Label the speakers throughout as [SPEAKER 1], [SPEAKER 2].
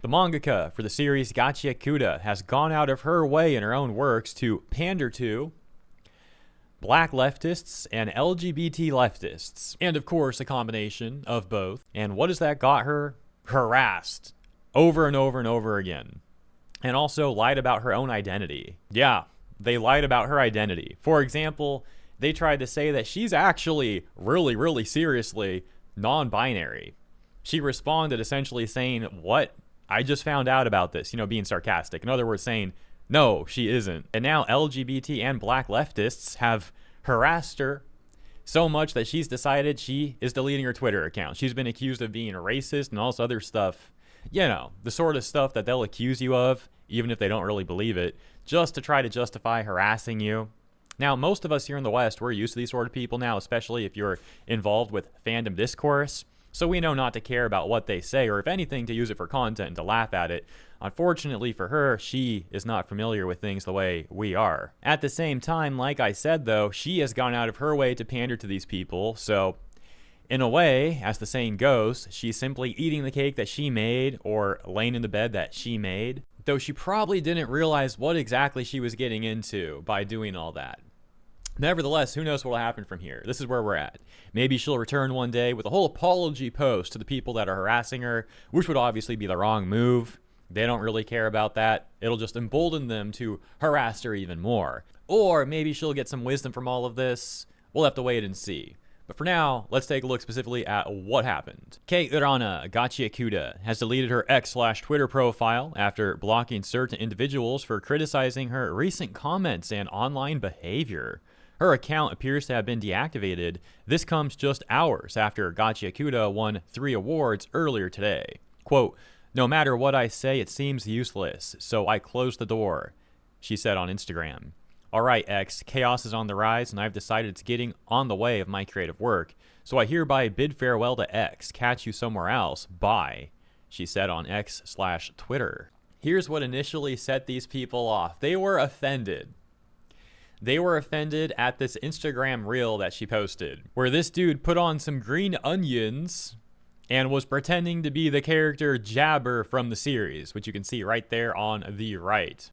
[SPEAKER 1] The mangaka for the series Gachiakuta has gone out of her way in her own works to pander to black leftists and LGBT leftists, and of course a combination of both. And what has that got her? Harassed over and over and over again. And also lied about her own identity. Yeah, they lied about her identity. For example, they tried to say that she's actually really seriously non-binary. She responded essentially saying, what? I just found out about this, being sarcastic. In other words, saying, no, she isn't. And now LGBT and black leftists have harassed her so much that she's decided she is deleting her Twitter account. She's been accused of being racist and all this other stuff. The sort of stuff that they'll accuse you of, even if they don't really believe it, just to try to justify harassing you. Now, most of us here in the West, we're used to these sort of people now, especially if you're involved with fandom discourse. So we know not to care about what they say, or if anything, to use it for content and to laugh at it. Unfortunately for her, she is not familiar with things the way we are. At the same time, like I said though, she has gone out of her way to pander to these people. So in a way, as the saying goes, she's simply eating the cake that she made, or laying in the bed that she made. Though she probably didn't realize what exactly she was getting into by doing all that. Nevertheless, who knows what will happen from here? This is where we're at. Maybe she'll return one day with a whole apology post to the people that are harassing her, which would obviously be the wrong move. They don't really care about that. It'll just embolden them to harass her even more. Or maybe she'll get some wisdom from all of this. We'll have to wait and see. But for now, let's take a look specifically at what happened. Kei Urana Gachiakuta has deleted her X/Twitter profile after blocking certain individuals for criticizing her recent comments and online behavior. Her account appears to have been deactivated. This comes just hours after Gachiakuta won 3 awards earlier today. Quote, "No matter what I say, it seems useless, so I closed the door," she said on Instagram. "Alright X, chaos is on the rise and I've decided it's getting on the way of my creative work. So I hereby bid farewell to X. Catch you somewhere else. Bye," she said on X/Twitter. Here's what initially set these people off. They were offended. They were offended at this Instagram reel that she posted, where this dude put on some green onions and was pretending to be the character Jabber from the series, which you can see right there on the right.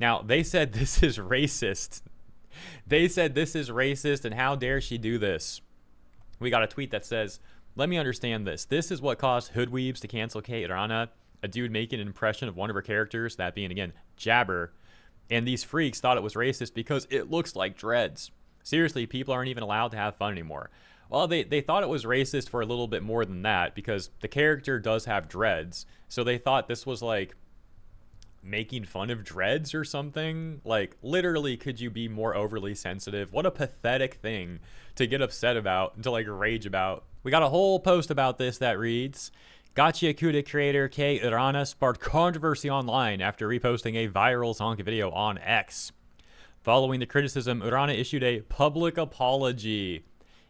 [SPEAKER 1] Now, they said this is racist. They said this is racist, and how dare she do this? We got a tweet that says, "Let me understand this. This is what caused hoodweebs to cancel Kei Urana, a dude making an impression of one of her characters, that being, again, Jabber. And these freaks thought it was racist because it looks like dreads. Seriously, people aren't even allowed to have fun anymore." Well, they thought it was racist for a little bit more than that, because the character does have dreads. So they thought this was like making fun of dreads or something. Like, literally, could you be more overly sensitive? What a pathetic thing to get upset about and to like rage about. We got a whole post about this that reads, "Gachiakuta creator Kei Urana sparked controversy online after reposting a viral Zonka video on X. Following the criticism, Urana issued a public apology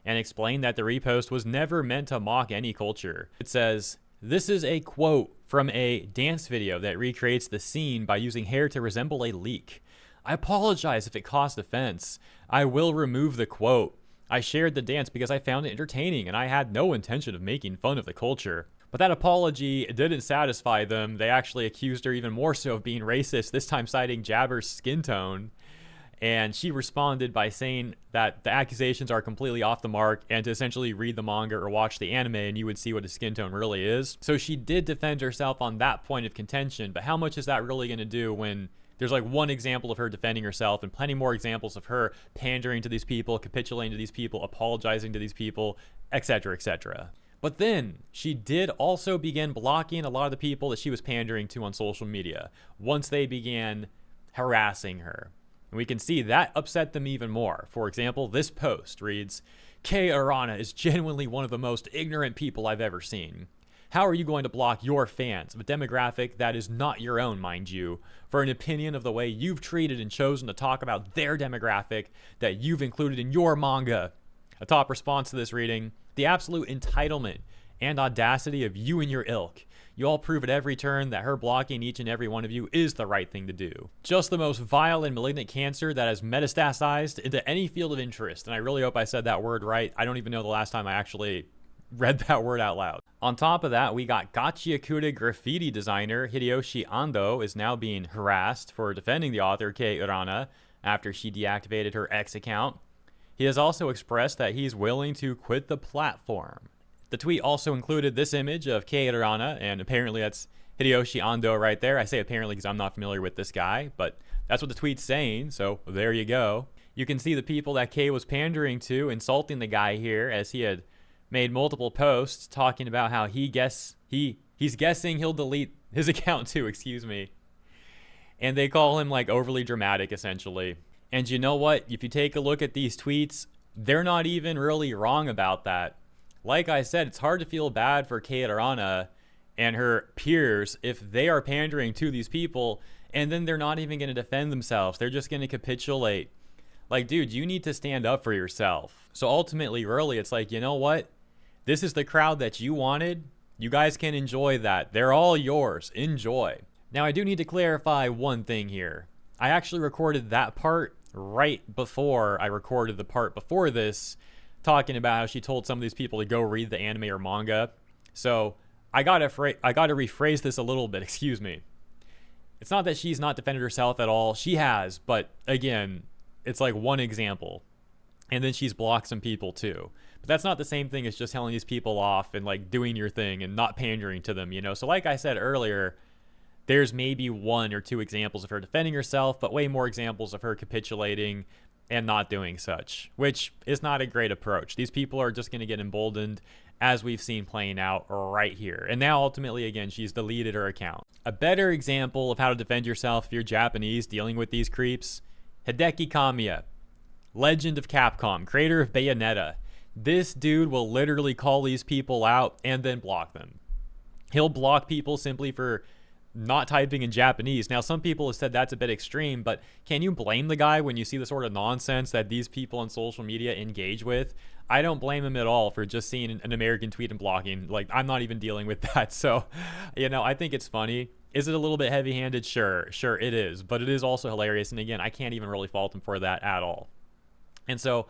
[SPEAKER 1] and explained that the repost was never meant to mock any culture." It says, "This is a quote from a dance video that recreates the scene by using hair to resemble a leek. I apologize if it caused offense. I will remove the quote. I shared the dance because I found it entertaining and I had no intention of making fun of the culture." But that apology didn't satisfy them. They actually accused her even more so of being racist, this time citing Jabber's skin tone. And she responded by saying that the accusations are completely off the mark and to essentially read the manga or watch the anime and you would see what his skin tone really is. So she did defend herself on that point of contention, but how much is that really going to do when there's like one example of her defending herself and plenty more examples of her pandering to these people, capitulating to these people, apologizing to these people, etc., etc. But then she did also begin blocking a lot of the people that she was pandering to on social media once they began harassing her. And we can see that upset them even more. For example, this post reads, "Kei Urana is genuinely one of the most ignorant people I've ever seen. How are you going to block your fans of a demographic that is not your own, mind you, for an opinion of the way you've treated and chosen to talk about their demographic that you've included in your manga?" A top response to this reading, "The absolute entitlement and audacity of you and your ilk. You all prove at every turn that her blocking each and every one of you is the right thing to do. Just the most vile and malignant cancer that has metastasized into any field of interest." And I really hope I said that word right. I don't even know the last time I actually read that word out loud. On top of that, we got Gachiakuta graffiti designer Hideyoshi Ando is now being harassed for defending the author Kei Urana after she deactivated her X account. He has also expressed that he's willing to quit the platform. The tweet also included this image of Kei Urana, and apparently that's Hideyoshi Ando right there. I say apparently because I'm not familiar with this guy, but that's what the tweet's saying, so there you go. You can see the people that Kei was pandering to insulting the guy here, as he had made multiple posts talking about how he's guessing he'll delete his account too, excuse me. And they call him like overly dramatic, essentially. And you know what? If you take a look at these tweets, they're not even really wrong about that. Like I said, it's hard to feel bad for Kei Urana and her peers if they are pandering to these people and then they're not even going to defend themselves. They're just going to capitulate. Like, dude, you need to stand up for yourself. So ultimately, really, it's like, you know what? This is the crowd that you wanted. You guys can enjoy that. They're all yours. Enjoy. Now, I do need to clarify one thing here. I actually recorded that part right before I recorded the part before this, talking about how she told some of these people to go read the anime or manga. So I gotta rephrase this a little bit. Excuse me. It's not that she's not defended herself at all. She has, but again, it's like one example. And then she's blocked some people too. But that's not the same thing as just telling these people off and like doing your thing and not pandering to them, you know? So like I said earlier, there's maybe 1 or 2 examples of her defending herself, but way more examples of her capitulating and not doing such, which is not a great approach. These people are just going to get emboldened, as we've seen playing out right here. And now ultimately, again, she's deleted her account. A better example of how to defend yourself if you're Japanese dealing with these creeps, Hideki Kamiya, legend of Capcom, creator of Bayonetta. This dude will literally call these people out and then block them. He'll block people simply for not typing in Japanese. Now, some people have said that's a bit extreme, but can you blame the guy when you see the sort of nonsense that these people on social media engage with? I don't blame him at all for just seeing an American tweet and blocking. Like, I'm not even dealing with that. So, you know, I think it's funny. Is it a little bit heavy-handed? Sure it is. But it is also hilarious. And again, I can't even really fault him for that at all. And so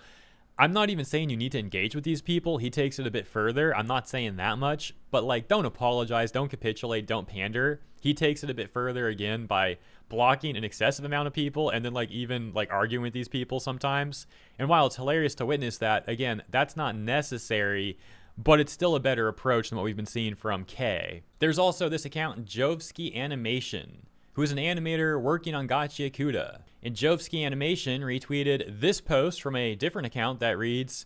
[SPEAKER 1] I'm not even saying you need to engage with these people. He takes it a bit further. I'm not saying that much, but like, don't apologize, don't capitulate, don't pander. He takes it a bit further again by blocking an excessive amount of people and then like even like arguing with these people sometimes. And while it's hilarious to witness that, again, that's not necessary, but it's still a better approach than what we've been seeing from Kei. There's also this account, Jovsky Animation, who is an animator working on Gachiakuta. And Jovsky Animation retweeted this post from a different account that reads,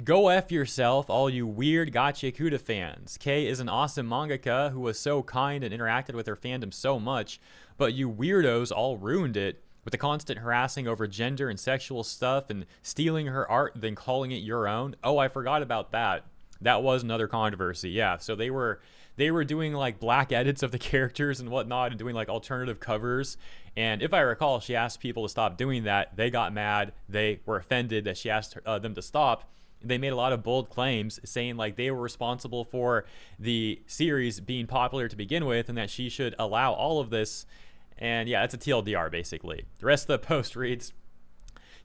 [SPEAKER 1] "Go F yourself, all you weird Gachiakuta fans. Kei is an awesome mangaka who was so kind and interacted with her fandom so much, but you weirdos all ruined it with the constant harassing over gender and sexual stuff and stealing her art then calling it your own." Oh, I forgot about that. That was another controversy. Yeah, so they were doing like black edits of the characters and whatnot and doing like alternative covers. And if I recall, she asked people to stop doing that. They got mad. They were offended that she asked them to stop. They made a lot of bold claims saying like they were responsible for the series being popular to begin with and that she should allow all of this. And yeah, it's a TLDR basically. The rest of the post reads,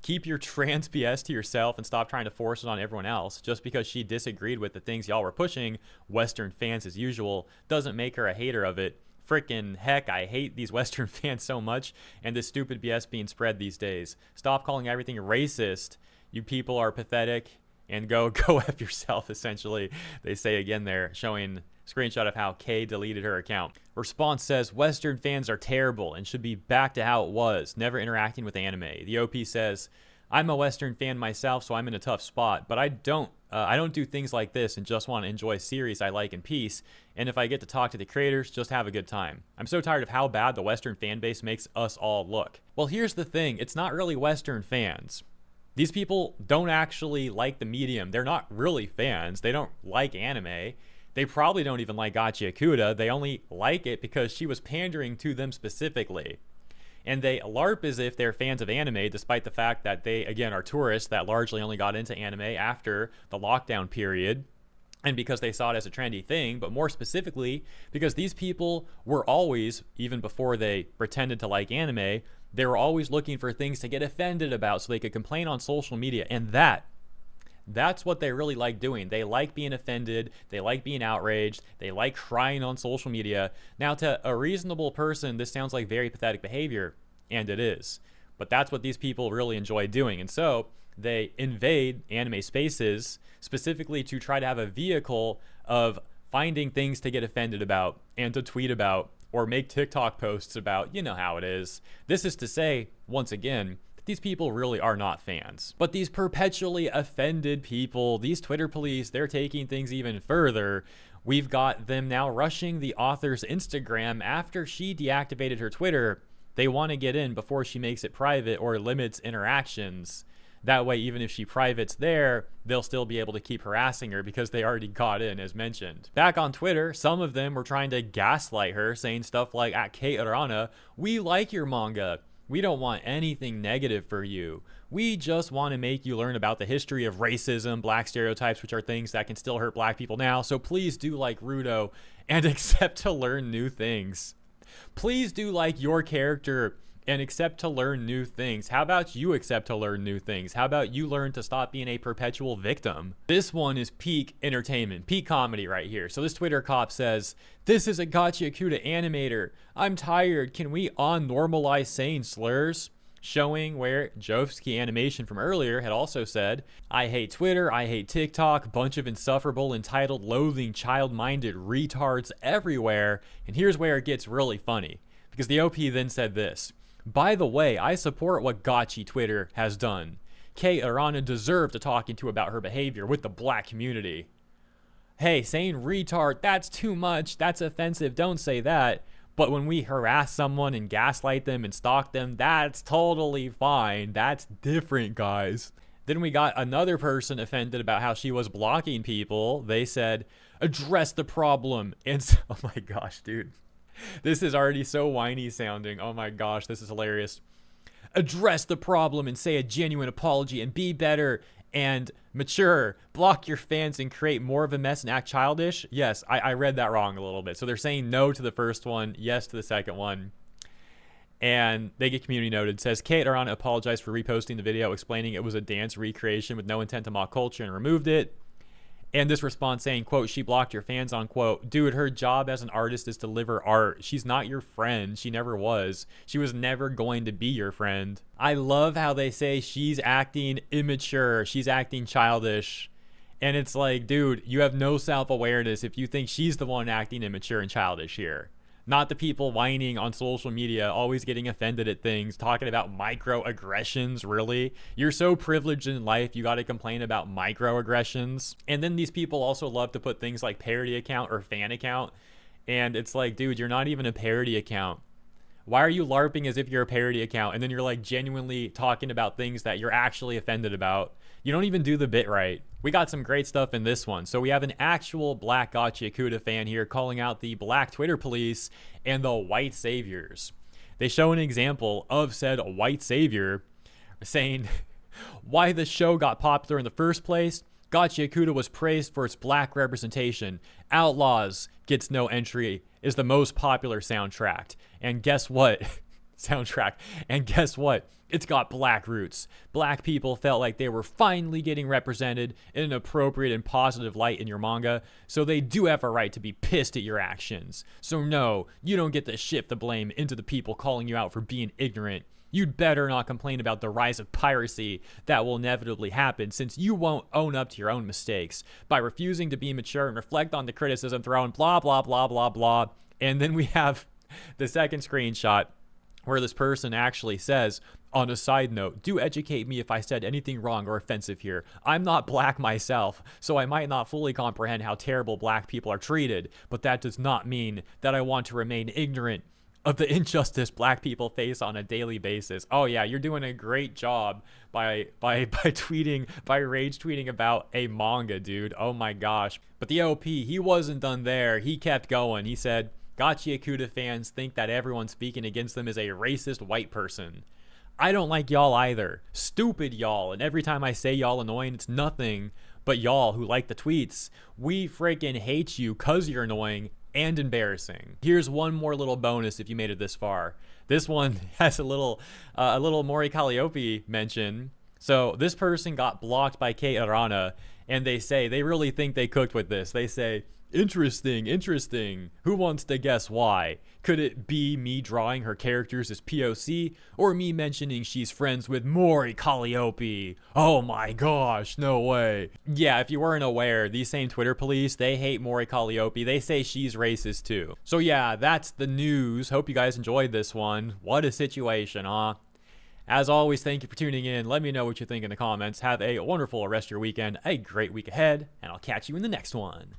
[SPEAKER 1] "Keep your trans BS to yourself and stop trying to force it on everyone else. Just because she disagreed with the things y'all were pushing, Western fans as usual, doesn't make her a hater of it. Frickin' heck, I hate these Western fans so much and this stupid BS being spread these days. Stop calling everything racist. You people are pathetic and go F yourself," essentially. They say again there, showing screenshot of how Kei deleted her account. Response says, "Western fans are terrible and should be back to how it was, never interacting with anime." The OP says, "I'm a Western fan myself, so I'm in a tough spot, but I don't do things like this and just want to enjoy series I like in peace. And if I get to talk to the creators, just have a good time. I'm so tired of how bad the Western fan base makes us all look." Well, here's the thing. It's not really Western fans. These people don't actually like the medium. They're not really fans. They don't like anime. They probably don't even like Gachiakuta. They only like it because she was pandering to them specifically. And they LARP as if they're fans of anime, despite the fact that they, again, are tourists that largely only got into anime after the lockdown period. And because they saw it as a trendy thing, but more specifically, because these people were always, even before they pretended to like anime, they were always looking for things to get offended about so they could complain on social media. And that That's what they really like doing. They like being offended. They like being outraged. They like crying on social media. Now, to a reasonable person, this sounds like very pathetic behavior, and it is. But that's what these people really enjoy doing. And so they invade anime spaces specifically to try to have a vehicle of finding things to get offended about and to tweet about or make TikTok posts about. You know how it is. This is to say, once again, these people really are not fans. But these perpetually offended people, these Twitter police, they're taking things even further. We've got them now rushing the author's Instagram after she deactivated her Twitter. They want to get in before she makes it private or limits interactions. That way, even if she privates there, they'll still be able to keep harassing her because they already got in, as mentioned. Back on Twitter, some of them were trying to gaslight her, saying stuff like, at Kate Arana, we like your manga. We don't want anything negative for you. We just want to make you learn about the history of racism, black stereotypes, which are things that can still hurt black people now. So please do like Rudo and accept to learn new things. Please do like your character and accept to learn new things. How about you accept to learn new things? How about you learn to stop being a perpetual victim? This one is peak entertainment, peak comedy right here. So this Twitter cop says, this is a Gachiakuta animator. I'm tired. Can we on-normalize saying slurs? Showing where Jovsky Animation from earlier had also said, I hate Twitter, I hate TikTok, bunch of insufferable, entitled, loathing, child-minded retards everywhere. And here's where it gets really funny. Because the OP then said this, by the way, I support what Gachi Twitter has done. Kay Arana deserved to talk to about her behavior with the black community. Hey, saying retard, that's too much, that's offensive, don't say that. But when we harass someone and gaslight them and stalk them, that's totally fine. That's different, guys. Then we got another person offended about how she was blocking people. They said, address the problem. And so, oh my gosh, dude. This is already so whiny sounding. Oh my gosh, this is hilarious. Address the problem and say a genuine apology and be better and mature. Block your fans and create more of a mess and act childish. Yes, I read that wrong a little bit. So they're saying no to the first one, yes to the second one. And they get community noted. Says, Kate Arana apologized for reposting the video, explaining it was a dance recreation with no intent to mock culture and removed it. And this response saying, quote, she blocked your fans on, quote, dude, her job as an artist is to deliver art. She's not your friend. She never was. She was never going to be your friend. I love how they say she's acting immature. She's acting childish. And it's like, dude, you have no self-awareness if you think she's the one acting immature and childish here. Not the people whining on social media, always getting offended at things, talking about microaggressions, really? You're so privileged in life, you gotta complain about microaggressions. And then these people also love to put things like parody account or fan account. And it's like, dude, you're not even a parody account. Why are you LARPing as if you're a parody account? And then you're like genuinely talking about things that you're actually offended about. You don't even do the bit right. We got some great stuff in this one. So we have an actual black Gachiakuta fan here calling out the black Twitter police and the white saviors. They show an example of said white savior saying why the show got popular in the first place. Gachiakuta was praised for its black representation. Outlaws gets no entry is the most popular soundtrack. And guess what? And guess what? It's got black roots. Black people felt like they were finally getting represented in an appropriate and positive light in your manga, so they do have a right to be pissed at your actions. So no, you don't get to shift the blame into the people calling you out for being ignorant. You'd better not complain about the rise of piracy that will inevitably happen, since you won't own up to your own mistakes by refusing to be mature and reflect on the criticism thrown, blah, blah, blah, blah, blah. And then we have the second screenshot where this person actually says, on a side note, do educate me if I said anything wrong or offensive here. I'm not black myself, so I might not fully comprehend how terrible black people are treated, but that does not mean that I want to remain ignorant of the injustice black people face on a daily basis. Oh yeah, you're doing a great job by tweeting, by rage tweeting about a manga, dude. Oh my gosh. But the OP, he wasn't done there. He kept going. He said, Gachiakuta fans think that everyone speaking against them is a racist white person. I don't like y'all either. Stupid y'all. And every time I say y'all annoying, it's nothing but y'all who like the tweets. We freaking hate you cause you're annoying and embarrassing. Here's one more little bonus if you made it this far. This one has a little Mori Calliope mention So this person got blocked by Kate Arana, and they say they really think they cooked with this. They say, interesting, interesting. Who wants to guess why? Could it be me drawing her characters as POC, or me mentioning she's friends with Maury Calliope? Oh my gosh, no way. Yeah, if you weren't aware, these same Twitter police, they hate Maury Calliope. They say she's racist too. So yeah, that's the news. Hope you guys enjoyed this one. What a situation, huh? As always, thank you for tuning in. Let me know what you think in the comments. Have a wonderful rest of your weekend, a great week ahead, and I'll catch you in the next one.